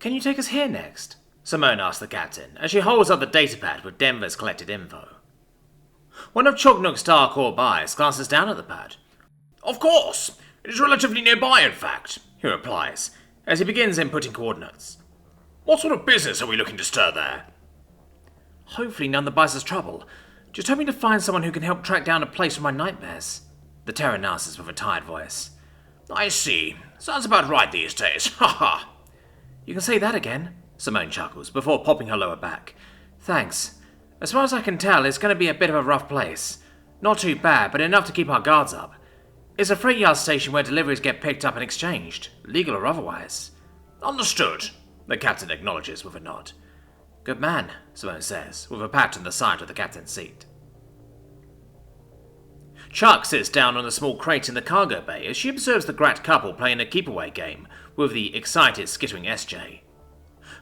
Can you take us here next? Simone asks the captain, as she holds up the datapad with Denver's collected info. One of Chognook's dark orb eyes glances down at the pad. Of course! It is relatively nearby, in fact, he replies, as he begins inputting coordinates. What sort of business are we looking to stir there? Hopefully none that buys us trouble. Just hoping to find someone who can help track down a place from my nightmares, the Terran answers with a tired voice. I see. Sounds about right these days. Ha ha. You can say that again, Simone chuckles, before popping her lower back. Thanks. As far as I can tell, it's going to be a bit of a rough place. Not too bad, but enough to keep our guards up. It's a freight yard station where deliveries get picked up and exchanged, legal or otherwise. Understood, the captain acknowledges with a nod. Good man, Simone says, with a pat on the side of the captain's seat. Chuck sits down on a small crate in the cargo bay as she observes the Grat couple playing a keep-away game with the excited, skittering SJ.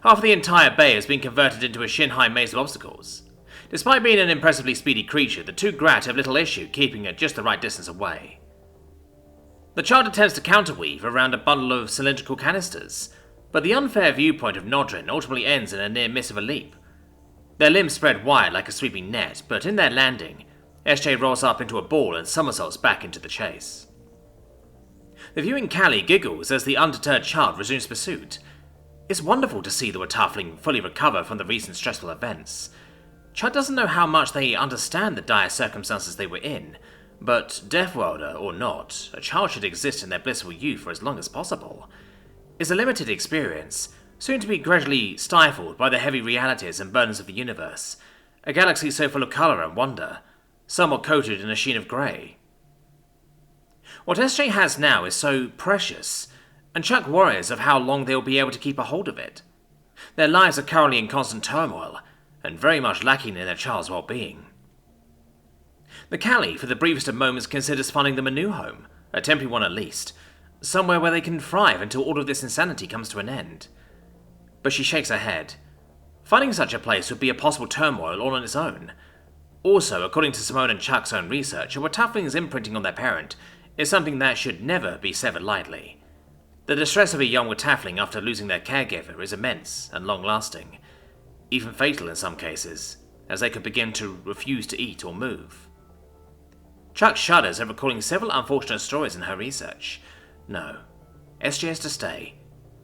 Half of the entire bay has been converted into a shin-high maze of obstacles. Despite being an impressively speedy creature, the two Grat have little issue keeping it just the right distance away. The child attempts to counterweave around a bundle of cylindrical canisters, but the unfair viewpoint of Nodrin ultimately ends in a near miss of a leap. Their limbs spread wide like a sweeping net, but in their landing, SJ rolls up into a ball and somersaults back into the chase. The viewing Callie giggles as the undeterred child resumes pursuit. It's wonderful to see the Watafling fully recover from the recent stressful events. Chud doesn't know how much they understand the dire circumstances they were in, but Deathworlder or not, a child should exist in their blissful youth for as long as possible. It's a limited experience, soon to be gradually stifled by the heavy realities and burdens of the universe, a galaxy so full of colour and wonder, somewhat coated in a sheen of grey. What SJ has now is so precious, and Chuck worries of how long they will be able to keep a hold of it. Their lives are currently in constant turmoil, and very much lacking in their child's well-being. The Callie, for the briefest of moments, considers finding them a new home, a temporary one at least, somewhere where they can thrive until all of this insanity comes to an end. But she shakes her head. Finding such a place would be a possible turmoil all on its own. Also, according to Simone and Chuck's own research, a Watafling's imprinting on their parent is something that should never be severed lightly. The distress of a young Watafling after losing their caregiver is immense and long-lasting, even fatal in some cases, as they could begin to refuse to eat or move. Chuck shudders at recalling several unfortunate stories in her research. No, SJ has to stay.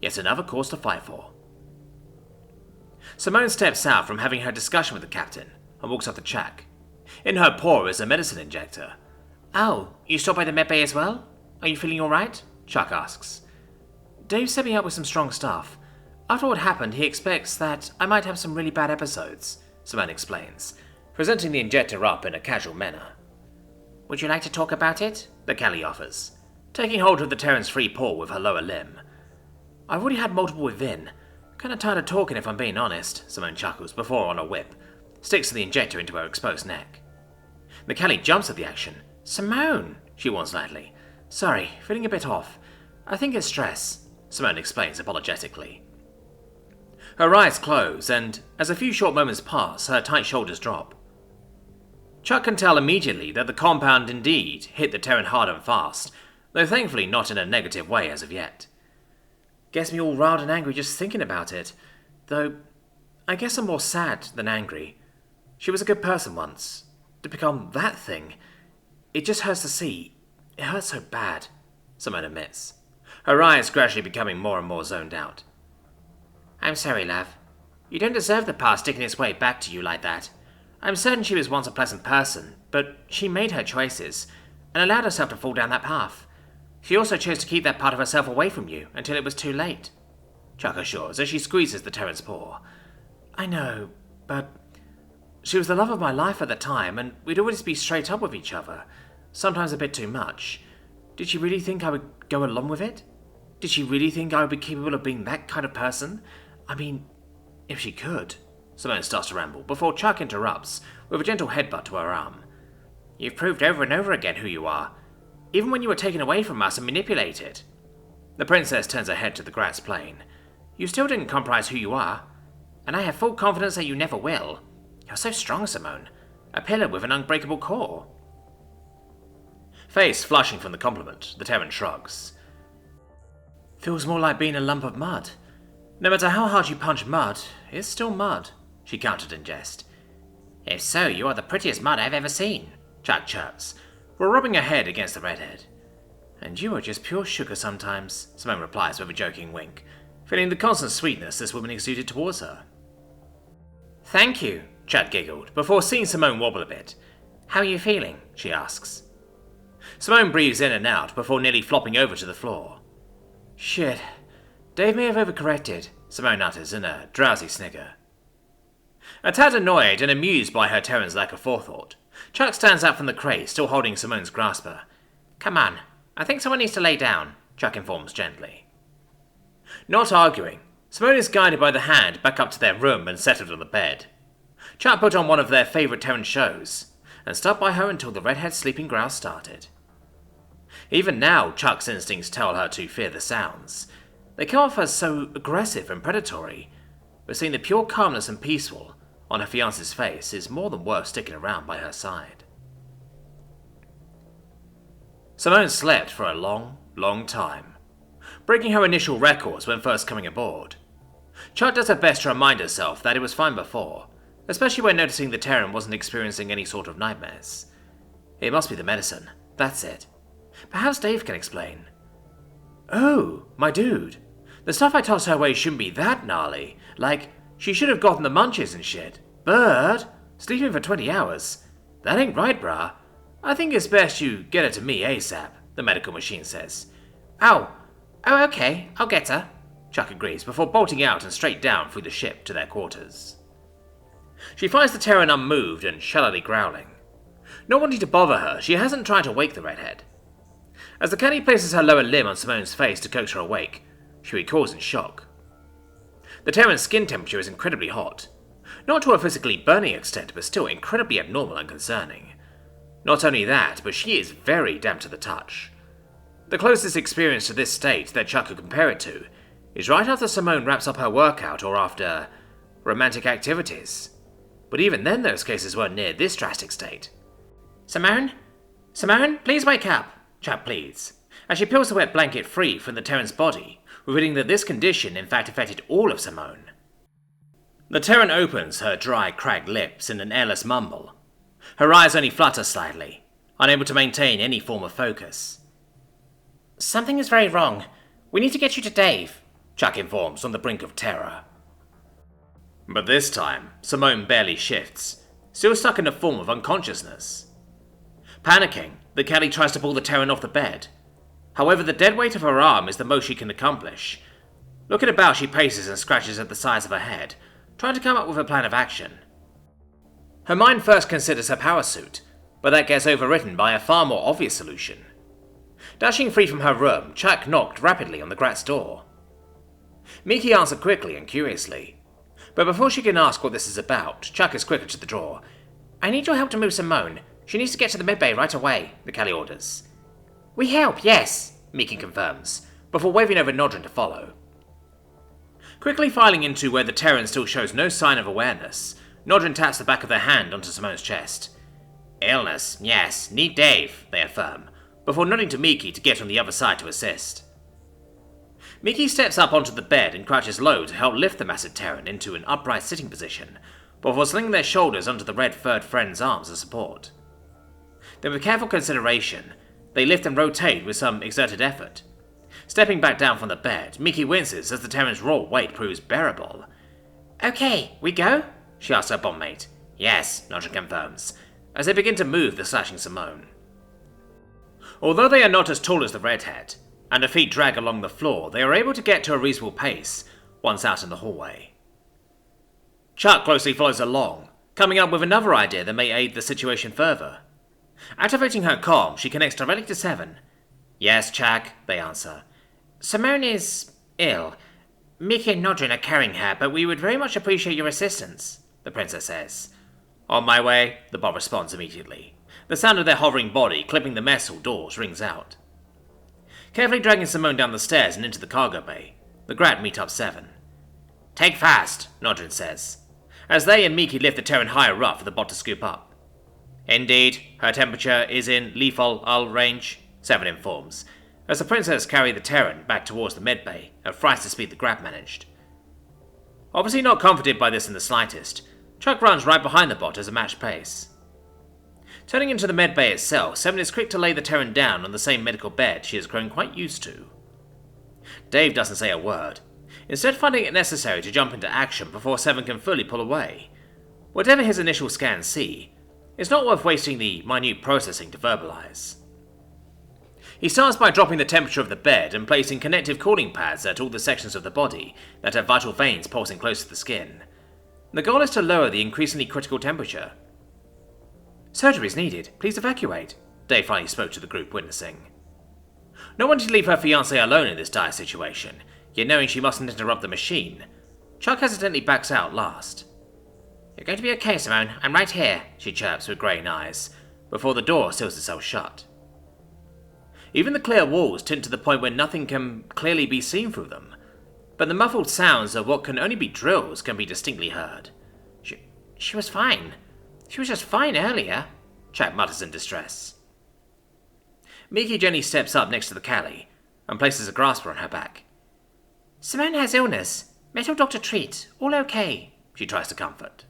Yet another cause to fight for. Simone steps out from having her discussion with the captain and walks up to Chuck. In her paw is a medicine injector. Oh, you stopped by the med bay as well? Are you feeling alright? Chuck asks. Dave set me up with some strong stuff. After what happened, he expects that I might have some really bad episodes, Simone explains, presenting the injector up in a casual manner. Would you like to talk about it? The Callie offers, taking hold of the Terran's free paw with her lower limb. I've already had multiple within. Kinda tired of talking if I'm being honest, Simone chuckles before on a whip, sticks the injector into her exposed neck. The Callie jumps at the action. Simone, she warns lightly. Sorry, feeling a bit off. I think it's stress, Simone explains apologetically. Her eyes close, and as a few short moments pass, her tight shoulders drop. Chuck can tell immediately that the compound indeed hit the Terran hard and fast, though thankfully not in a negative way as of yet. Gets me all riled and angry just thinking about it, though I guess I'm more sad than angry. She was a good person once. To become that thing, it just hurts to see. It hurts so bad, Simone admits, her eyes gradually becoming more and more zoned out. I'm sorry, love. You don't deserve the past sticking its way back to you like that. I'm certain she was once a pleasant person, but she made her choices, and allowed herself to fall down that path. She also chose to keep that part of herself away from you until it was too late, Chuck assures as she squeezes the Terran's paw. I know, but she was the love of my life at the time, and we'd always be straight up with each other, sometimes a bit too much. Did she really think I would go along with it? Did she really think I would be capable of being that kind of person? I mean, if she could. Simone starts to ramble, before Chuck interrupts with a gentle headbutt to her arm. You've proved over and over again who you are, even when you were taken away from us and manipulated. The princess turns her head to the grass plane. You still didn't compromise who you are, and I have full confidence that you never will. You're so strong, Simone. A pillar with an unbreakable core. Face flushing from the compliment, the Terran shrugs. Feels more like being a lump of mud. No matter how hard you punch mud, it's still mud, she countered in jest. If so, you are the prettiest mud I've ever seen, Chuck chirps, while rubbing her head against the redhead. And you are just pure sugar sometimes, Simone replies with a joking wink, feeling the constant sweetness this woman exuded towards her. Thank you, Chuck giggled, before seeing Simone wobble a bit. How are you feeling? She asks. Simone breathes in and out before nearly flopping over to the floor. Shit. Dave may have overcorrected, Simone utters in a drowsy snigger. A tad annoyed and amused by her Terran's lack of forethought, Chuck stands up from the crate, still holding Simone's grasper. Come on, I think someone needs to lay down, Chuck informs gently. Not arguing, Simone is guided by the hand back up to their room and settled on the bed. Chuck put on one of their favourite Terran shows, and stuck by her until the redhead's sleeping growl started. Even now, Chuck's instincts tell her to fear the sounds. They come off as so aggressive and predatory, but seeing the pure calmness and peaceful on her fiance's face is more than worth sticking around by her side. Simone slept for a long, long time, breaking her initial records when first coming aboard. Chuck does her best to remind herself that it was fine before, especially when noticing the Terran wasn't experiencing any sort of nightmares. It must be the medicine, that's it. Perhaps Dave can explain. Oh, my dude. The stuff I tossed her way shouldn't be that gnarly. Like, she should have gotten the munchies and shit. But, sleeping for 20 hours? That ain't right, brah. I think it's best you get her to me ASAP, the medical machine says. Oh, okay, I'll get her, Chuck agrees before bolting out and straight down through the ship to their quarters. She finds the Terran unmoved and shallowly growling. Not wanting to bother her, she hasn't tried to wake the redhead. As the caddy places her lower limb on Simone's face to coax her awake, she recoils in shock. The Terran's skin temperature is incredibly hot. Not to a physically burning extent, but still incredibly abnormal and concerning. Not only that, but she is very damp to the touch. The closest experience to this state that Chuck could compare it to is right after Simone wraps up her workout or after romantic activities. But even then those cases weren't near this drastic state. Simone, please wake up, Chuck pleads, as she peels the wet blanket free from the Terran's body, revealing that this condition in fact affected all of Simone. The Terran opens her dry, cracked lips in an airless mumble. Her eyes only flutter slightly, unable to maintain any form of focus. Something is very wrong. We need to get you to Dave, Chuck informs on the brink of terror. But this time, Simone barely shifts, still stuck in a form of unconsciousness. Panicking, the caddy tries to pull the Terran off the bed. However, the dead weight of her arm is the most she can accomplish. Looking about, she paces and scratches at the sides of her head, trying to come up with a plan of action. Her mind first considers her power suit, but that gets overwritten by a far more obvious solution. Dashing free from her room, Chuck knocked rapidly on the Grat's door. Meek answered quickly and curiously, but before she can ask what this is about, Chuck is quicker to the drawer. I need your help to move Simone. She needs to get to the medbay right away, the caddy orders. We help, yes, Meek confirms, before waving over Nodrin to follow. Quickly filing into where the Terran still shows no sign of awareness, Nodrin taps the back of their hand onto Simone's chest. Illness, yes, need Dave, they affirm, before nodding to Miki to get on the other side to assist. Miki steps up onto the bed and crouches low to help lift the massive Terran into an upright sitting position, before slinging their shoulders onto the red-furred friend's arms as support. Then with careful consideration, they lift and rotate with some exerted effort. Stepping back down from the bed, Miki winces as the Terran's raw weight proves bearable. Okay, we go? She asks her bondmate. Yes, Nodrin confirms, as they begin to move the slashing Simone. Although they are not as tall as the redhead, and her feet drag along the floor, they are able to get to a reasonable pace once out in the hallway. Chuck closely follows along, coming up with another idea that may aid the situation further. Activating her comm, she connects directly to Seven. Yes, Chuck, they answer. Simone is ill. Mickey and Nodrin are carrying her, but we would very much appreciate your assistance, the princess says. On my way, the bot responds immediately. The sound of their hovering body clipping the mess hall doors rings out. Carefully dragging Simone down the stairs and into the cargo bay, the Grat meet up Seven. Take fast, Nodrin says, as they and Miki lift the Terran higher up for the bot to scoop up. Indeed, her temperature is in lethal range, Seven informs, as the princess carry the Terran back towards the medbay at thrice the speed the Grat managed. Obviously not comforted by this in the slightest, Chuck runs right behind the bot as a matched pace. Turning into the med bay itself, Seven is quick to lay the Terran down on the same medical bed she has grown quite used to. Dave doesn't say a word, instead finding it necessary to jump into action before Seven can fully pull away. Whatever his initial scans see, it's not worth wasting the minute processing to verbalize. He starts by dropping the temperature of the bed and placing connective cooling pads at all the sections of the body that have vital veins pulsing close to the skin. The goal is to lower the increasingly critical temperature. "Surgery is needed. Please evacuate," Dave finally spoke to the group witnessing. Not wanting to leave her fiancé alone in this dire situation, yet knowing she mustn't interrupt the machine, Chuck hesitantly backs out last. "You're going to be okay, Simone. I'm right here," she chirps with greying eyes, before the door seals itself shut. Even the clear walls tint to the point where nothing can clearly be seen through them, but the muffled sounds of what can only be drills can be distinctly heard. She was fine. She was just fine earlier," Chuck mutters in distress. Meek gently steps up next to the Callie and places a grasper on her back. "Simone has illness. Metal doctor treat. All okay," she tries to comfort.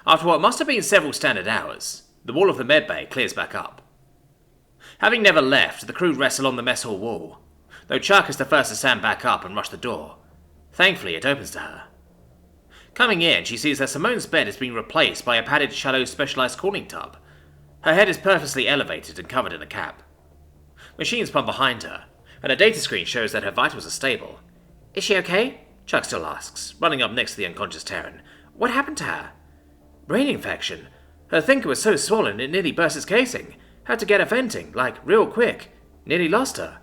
After what must have been several standard hours, the wall of the medbay clears back up. Having never left, the crew wrestle on the mess hall wall, though Chuck is the first to stand back up and rush the door. Thankfully, it opens to her. Coming in, she sees that Simone's bed is being replaced by a padded Shadow specialized cooling tub. Her head is purposely elevated and covered in a cap. Machines pump behind her, and a data screen shows that her vitals are stable. "Is she okay?" Chuck still asks, running up next to the unconscious Terran. "What happened to her?" "Brain infection. Her thinker was so swollen it nearly burst its casing. Had to get her venting, like, real quick. Nearly lost her."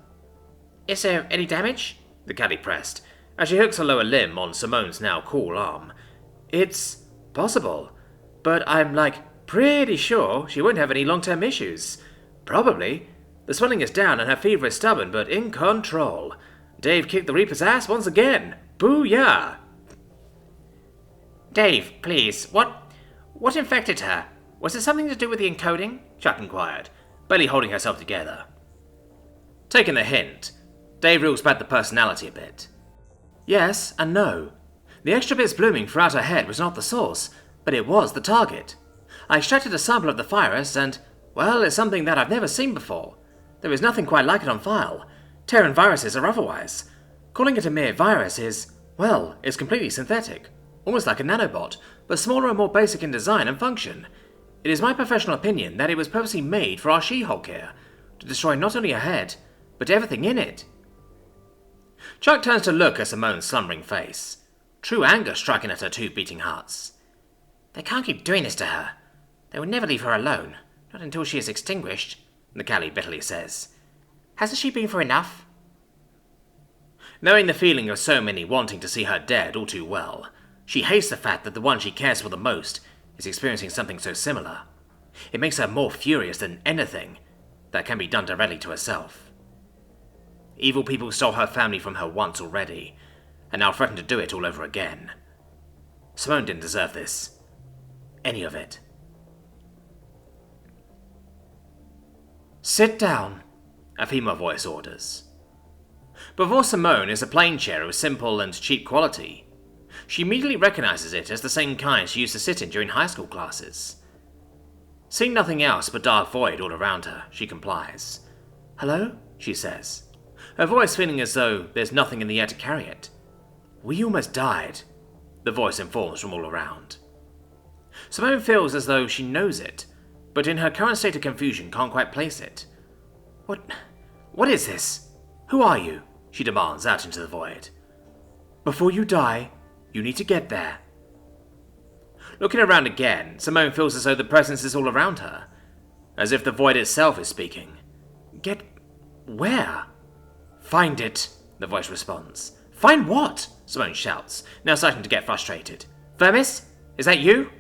"Is there any damage?" the caddie pressed, as she hooks her lower limb on Simone's now cool arm. "It's possible, but I'm, pretty sure she won't have any long-term issues. Probably. The swelling is down and her fever is stubborn, but in control. Dave kicked the Reaper's ass once again. Booyah!" "Dave, please, what infected her? Was it something to do with the encoding?" Chuck inquired, barely holding herself together. Taking the hint, Dave reels back the personality a bit. "Yes and no. The extra bits blooming throughout her head was not the source, but it was the target. I extracted a sample of the virus and, well, it's something that I've never seen before. There is nothing quite like it on file. Terran viruses are otherwise. Calling it a mere virus is, well, it's completely synthetic. Almost like a nanobot, but smaller and more basic in design and function. It is my professional opinion that it was purposely made for our She-Hulk here, to destroy not only her head, but everything in it." Chuck turns to look at Simone's slumbering face, true anger striking at her two beating hearts. "They can't keep doing this to her. They will never leave her alone, not until she is extinguished," the Callie bitterly says. "Hasn't she been through enough?" Knowing the feeling of so many wanting to see her dead all too well, she hates the fact that the one she cares for the most is experiencing something so similar. It makes her more furious than anything that can be done directly to herself. Evil people stole her family from her once already, and now threaten to do it all over again. Simone didn't deserve this. Any of it. "Sit down," a female voice orders. Before Simone is a plain chair of simple and cheap quality. She immediately recognizes it as the same kind she used to sit in during high school classes. Seeing nothing else but dark void all around her, she complies. "Hello?" she says, her voice feeling as though there's nothing in the air to carry it. "We almost died," the voice informs from all around. Simone feels as though she knows it, but in her current state of confusion can't quite place it. What is this? Who are you?" she demands out into the void. "Before you die, you need to get there." Looking around again, Simone feels as though the presence is all around her, as if the void itself is speaking. "Get where?" "Find it," the voice responds. "Find what?" Simone shouts, now starting to get frustrated. "Vermis? Is that you?"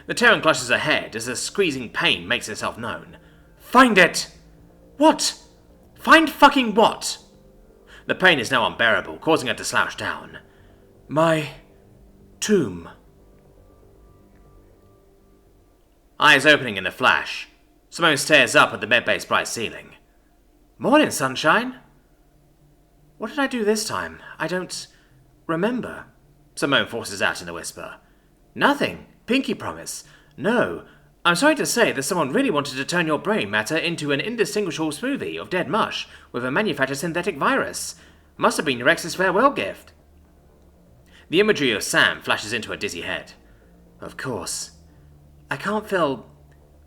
The Terran clutches her head as the squeezing pain makes itself known. "Find it!" "What? Find fucking what?" The pain is now unbearable, causing her to slouch down. "My tomb." Eyes opening in a flash, Simone stares up at the medbay's bright ceiling. "Morning, sunshine." What did I do this time? I don't remember. Simone forces out in a whisper. Nothing. Pinky promise. No. I'm sorry to say that someone really wanted to turn your brain matter into an indistinguishable smoothie of dead mush with a manufactured synthetic virus. Must have been your ex's farewell gift. The imagery of Sam flashes into her dizzy head. Of course. I can't feel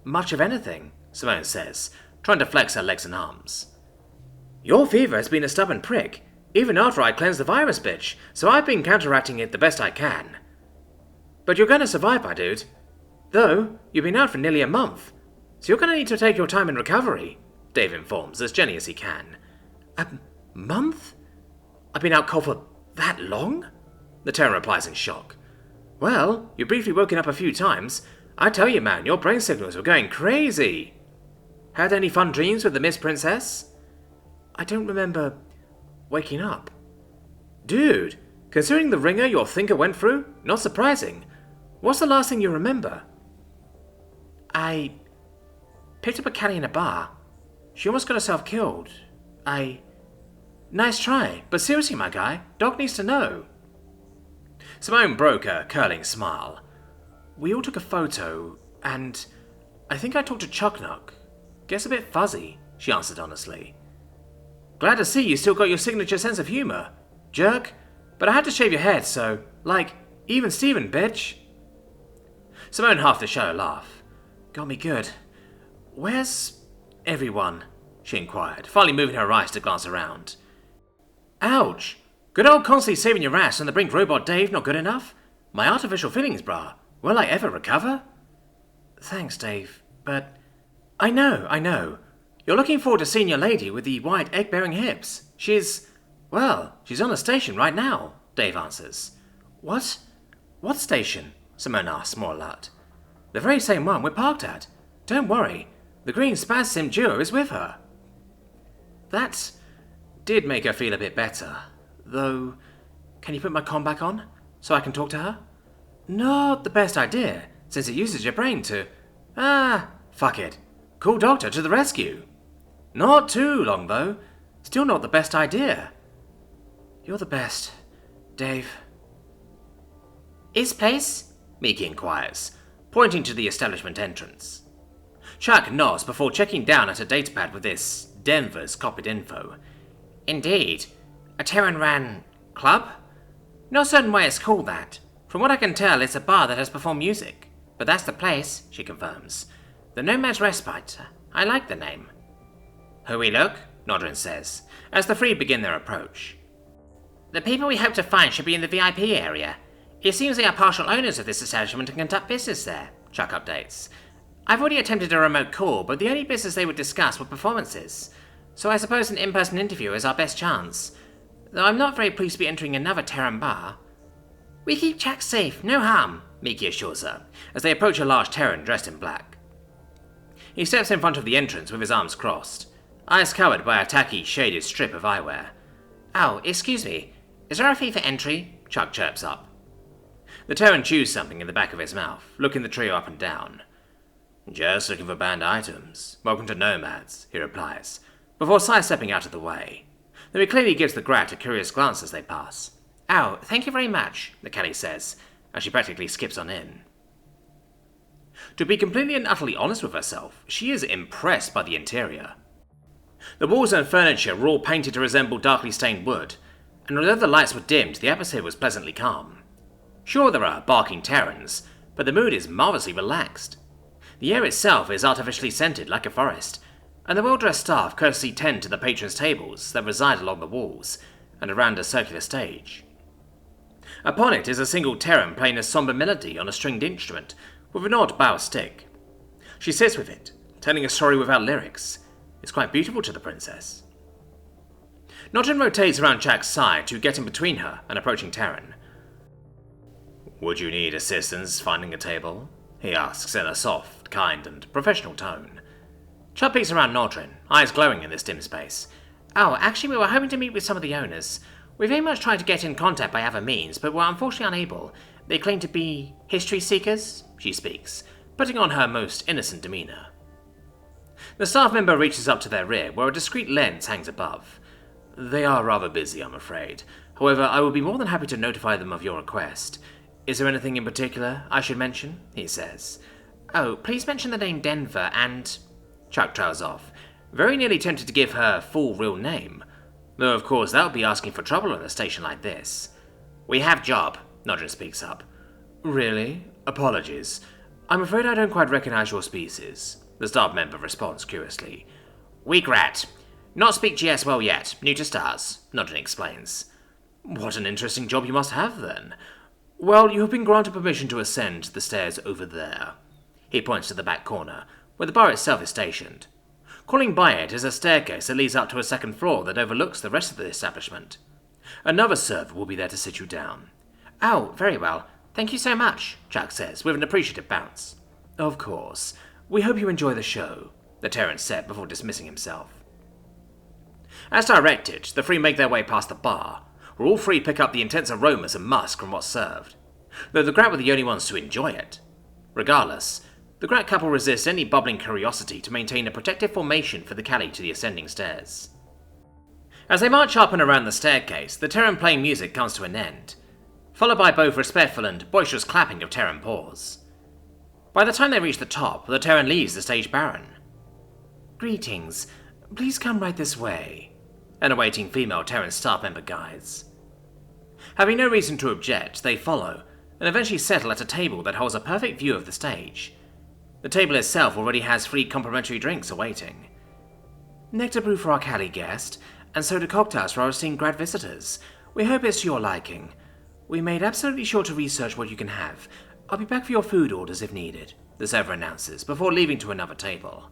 much of anything, Simone says, trying to flex her legs and arms. Your fever has been a stubborn prick, even after I cleansed the virus, bitch, so I've been counteracting it the best I can. But you're gonna survive, my dude. Though, you've been out for nearly a month, so you're gonna need to take your time in recovery, Dave informs, as gently as he can. A month? I've been out cold for that long? The Terran replies in shock. Well, you've briefly woken up a few times. I tell you, man, your brain signals were going crazy. Had any fun dreams with the Miss Princess? I don't remember waking up. Dude, considering the ringer your thinker went through, not surprising. What's the last thing you remember? I picked up a caddy in a bar. She almost got herself killed. Nice try, but seriously, my guy, Doc needs to know. Simone broke a curling smile. We all took a photo, and I think I talked to Chucknuck. Guess a bit fuzzy, she answered honestly. Glad to see you still got your signature sense of humor, jerk. But I had to shave your head, so, even Steven, bitch. Simone half the shallow laugh. Got me good. Where's everyone? She inquired, finally moving her eyes to glance around. Ouch! Good old constantly saving your ass on the brink robot Dave not good enough? My artificial feelings, brah. Will I ever recover? Thanks, Dave, but... I know. You're looking forward to seeing your lady with the white egg-bearing hips. She's on the station right now, Dave answers. What? What station? Simone asks, more alert. The very same one we're parked at. Don't worry, the green spaz sim duo is with her. That did make her feel a bit better. Though, can you put my comm back on, so I can talk to her? Not the best idea, since it uses your brain to... fuck it. Call Doctor to the rescue. Not too long, though. Still not the best idea. You're the best, Dave. Is place? Meek inquires, pointing to the establishment entrance. Chuck nods before checking down at a datapad with this Denver's copied info. Indeed. A Terran-ran club? No certain way it's called that. From what I can tell, it's a bar that has performed music. But that's the place, she confirms. The Nomads Respite. I like the name. Who we look? Nodrin says, as the three begin their approach. The people we hope to find should be in the VIP area. It seems they are partial owners of this establishment and conduct business there, Chuck updates. I've already attempted a remote call, but the only business they would discuss were performances. So I suppose an in-person interview is our best chance. Though I'm not very pleased to be entering another Terran bar. We keep Jack safe, no harm, Meek assures her, as they approach a large Terran dressed in black. He steps in front of the entrance with his arms crossed, eyes covered by a tacky, shaded strip of eyewear. Oh, excuse me, is there a fee for entry? Chuck chirps up. The Terran chews something in the back of his mouth, looking the trio up and down. Just looking for banned items. Welcome to Nomads, he replies, before sidestepping out of the way. Though he clearly gives the Grat a curious glance as they pass. Oh, thank you very much, the Caddy says, as she practically skips on in. To be completely and utterly honest with herself, she is impressed by the interior. The walls and furniture were all painted to resemble darkly stained wood, and although the lights were dimmed, the atmosphere was pleasantly calm. Sure, there are barking Terrans, but the mood is marvellously relaxed. The air itself is artificially scented like a forest, and the well-dressed staff courteously tend to the patrons' tables that reside along the walls and around a circular stage. Upon it is a single Terran playing a somber melody on a stringed instrument with an odd bow stick. She sits with it, telling a story without lyrics. It's quite beautiful to the princess. Nodrin rotates around Jack's side to get in between her and approaching Terran. Would you need assistance finding a table? He asks in a soft, kind, and professional tone. Chuck peeks around Nodrin, eyes glowing in this dim space. Oh, actually we were hoping to meet with some of the owners. We very much tried to get in contact by other means, but were unfortunately unable. They claim to be history seekers, she speaks, putting on her most innocent demeanour. The staff member reaches up to their rear, where a discreet lens hangs above. They are rather busy, I'm afraid. However, I will be more than happy to notify them of your request. Is there anything in particular I should mention? He says. Oh, please mention the name Denver and... Chuck trails off, very nearly tempted to give her full real name. Though of course that would be asking for trouble at a station like this. We have job, Nodrin speaks up. Really? Apologies. I'm afraid I don't quite recognize your species. The staff member responds curiously. Weak rat. Not speak GS well yet. New to stars, Nodrin explains. What an interesting job you must have then. Well, you have been granted permission to ascend the stairs over there. He points to the back corner, where the bar itself is stationed. Calling by it is a staircase that leads up to a second floor that overlooks the rest of the establishment. Another server will be there to sit you down. Oh, very well. Thank you so much, Chuck says, with an appreciative bounce. Of course. We hope you enjoy the show, the Terran said before dismissing himself. As directed, the three make their way past the bar, where all three pick up the intense aromas and musk from what's served, though the Grat were the only ones to enjoy it. Regardless, the Grat couple resists any bubbling curiosity to maintain a protective formation for the Callie to the ascending stairs. As they march up and around the staircase, the Terran playing music comes to an end, followed by both respectful and boisterous clapping of Terran paws. By the time they reach the top, the Terran leaves the stage barren. Greetings. Please come right this way, an awaiting female Terran staff member guides. Having no reason to object, they follow, and eventually settle at a table that holds a perfect view of the stage. The table itself already has 3 complimentary drinks awaiting. Nectar brew for our Cali guest, and soda cocktails for our esteemed grad visitors. We hope it's to your liking. We made absolutely sure to research what you can have. I'll be back for your food orders if needed, the server announces, before leaving to another table.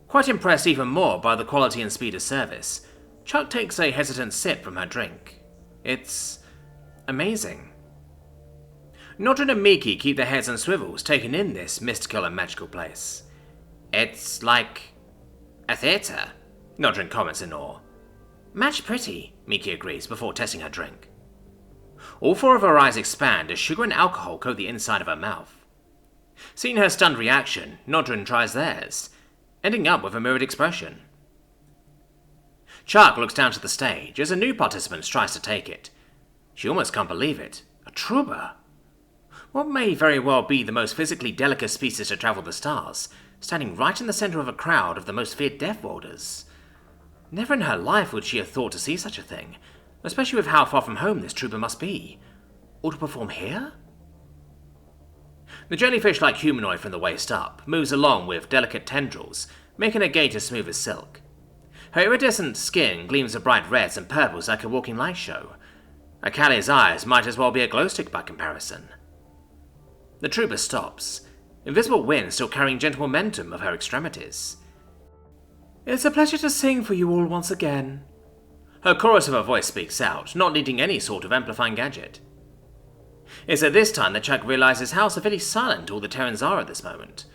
Quite impressed even more by the quality and speed of service, Chuck takes a hesitant sip from her drink. It's amazing. Nodrin and Meek keep their heads on swivels, taking in this mystical and magical place. It's like a theatre, Nodrin comments in awe. Match pretty, Meek agrees before testing her drink. All 4 of her eyes expand as sugar and alcohol coat the inside of her mouth. Seeing her stunned reaction, Nodrin tries theirs, ending up with a mirrored expression. Chuck looks down to the stage as a new participant tries to take it. She almost can't believe it. A trooper. What may very well be the most physically delicate species to travel the stars, standing right in the center of a crowd of the most feared Deathworlders. Never in her life would she have thought to see such a thing, especially with how far from home this trooper must be. Or to perform here? The jellyfish-like humanoid from the waist up moves along with delicate tendrils, making her gait as smooth as silk. Her iridescent skin gleams of bright reds and purples like a walking light show. Akali's eyes might as well be a glow stick by comparison. The trooper stops, invisible wind still carrying gentle momentum of her extremities. It's a pleasure to sing for you all once again. Her chorus of her voice speaks out, not needing any sort of amplifying gadget. It's at this time that Chuck realizes how severely silent all the Terrans are at this moment.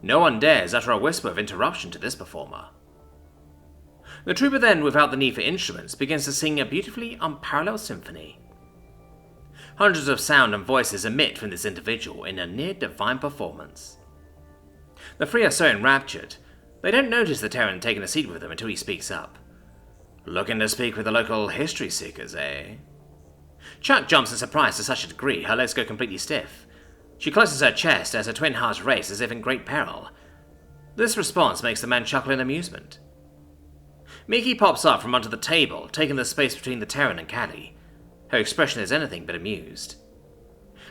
No one dares utter a whisper of interruption to this performer. The trooper then, without the need for instruments, begins to sing a beautifully unparalleled symphony. Hundreds of sound and voices emit from this individual in a near-divine performance. The three are so enraptured, they don't notice the Terran taking a seat with them until he speaks up. Looking to speak with the local history seekers, eh? Chuck jumps in surprise to such a degree her legs go completely stiff. She closes her chest as her twin hearts race as if in great peril. This response makes the man chuckle in amusement. Meek pops up from under the table, taking the space between the Terran and Callie. Her expression is anything but amused.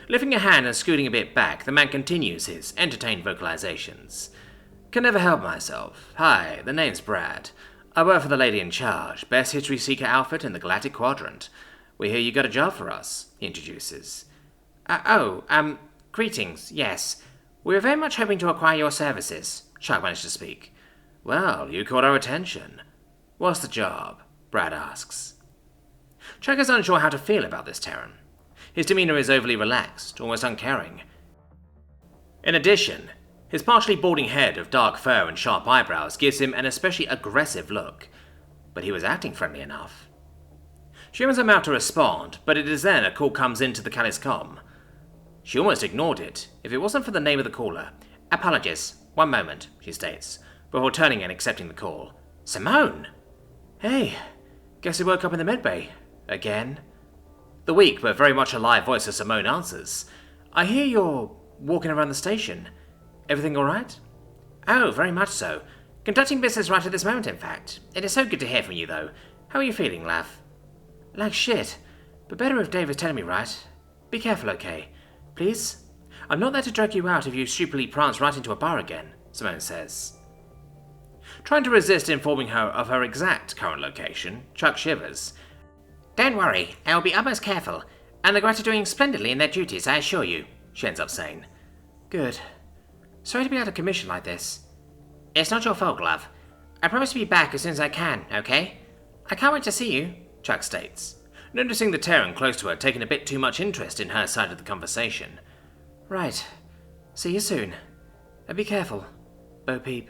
Lifting a hand and scooting a bit back, the man continues his entertained vocalizations. Can never help myself. Hi, the name's Brad. I work for the lady in charge, best history seeker outfit in the Galactic Quadrant. We hear you got a job for us, he introduces. Greetings, yes. We're very much hoping to acquire your services, Chuck managed to speak. Well, you caught our attention. What's the job? Brad asks. Chuck is unsure how to feel about this Terran. His demeanor is overly relaxed, almost uncaring. In addition, his partially balding head of dark fur and sharp eyebrows gives him an especially aggressive look, but he was acting friendly enough. She opens her mouth to respond, but it is then a call comes into the Callie's comm. She almost ignored it, if it wasn't for the name of the caller. Apologies, one moment, she states, before turning and accepting the call. Simone! Hey, guess you woke up in the medbay. Again? The weak but very much alive voice of Simone answers. I hear you're walking around the station. Everything alright? Oh, very much so. Conducting business right at this moment, in fact. It is so good to hear from you, though. How are you feeling, Lav? Like shit. But better if Dave is telling me right. Be careful, okay? Please? I'm not there to drag you out if you stupidly prance right into a bar again, Simone says. Trying to resist informing her of her exact current location, Chuck shivers. Don't worry, I'll be utmost careful, and the guys are doing splendidly in their duties, I assure you, she ends up saying. Good. Sorry to be out of commission like this. It's not your fault, love. I promise to be back as soon as I can, okay? I can't wait to see you, Chuck states, noticing the Terran close to her taking a bit too much interest in her side of the conversation. Right. See you soon. And be careful, Bo Peep.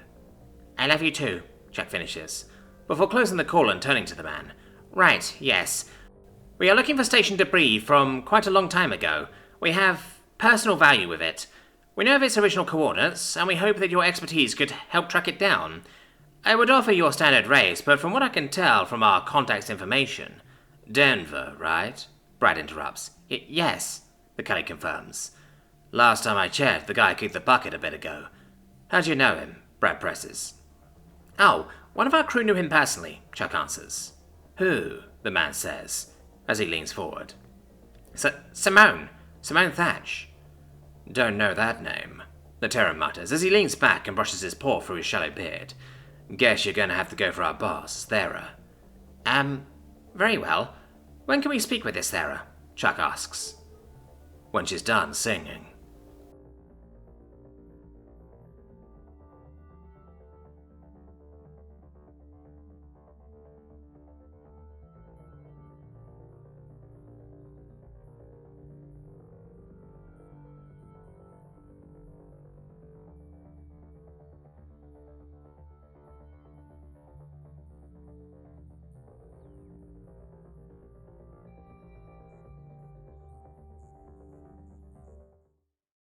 I love you too, Chuck finishes, before closing the call and turning to the man. Right, yes. We are looking for station debris from quite a long time ago. We have personal value with it. We know of its original coordinates, and we hope that your expertise could help track it down. I would offer your standard race, but from what I can tell from our contact's information... Denver, right? Brad interrupts. Yes, the Kelly confirms. Last time I checked, the guy kicked the bucket a bit ago. How do you know him? Brad presses. Oh, one of our crew knew him personally, Chuck answers. Who? The man says, as he leans forward. Simone Thatch. Don't know that name, the Terran mutters as he leans back and brushes his paw through his shallow beard. Guess you're gonna have to go for our boss, Thera. Very well. When can we speak with this Thera? Chuck asks. When she's done singing.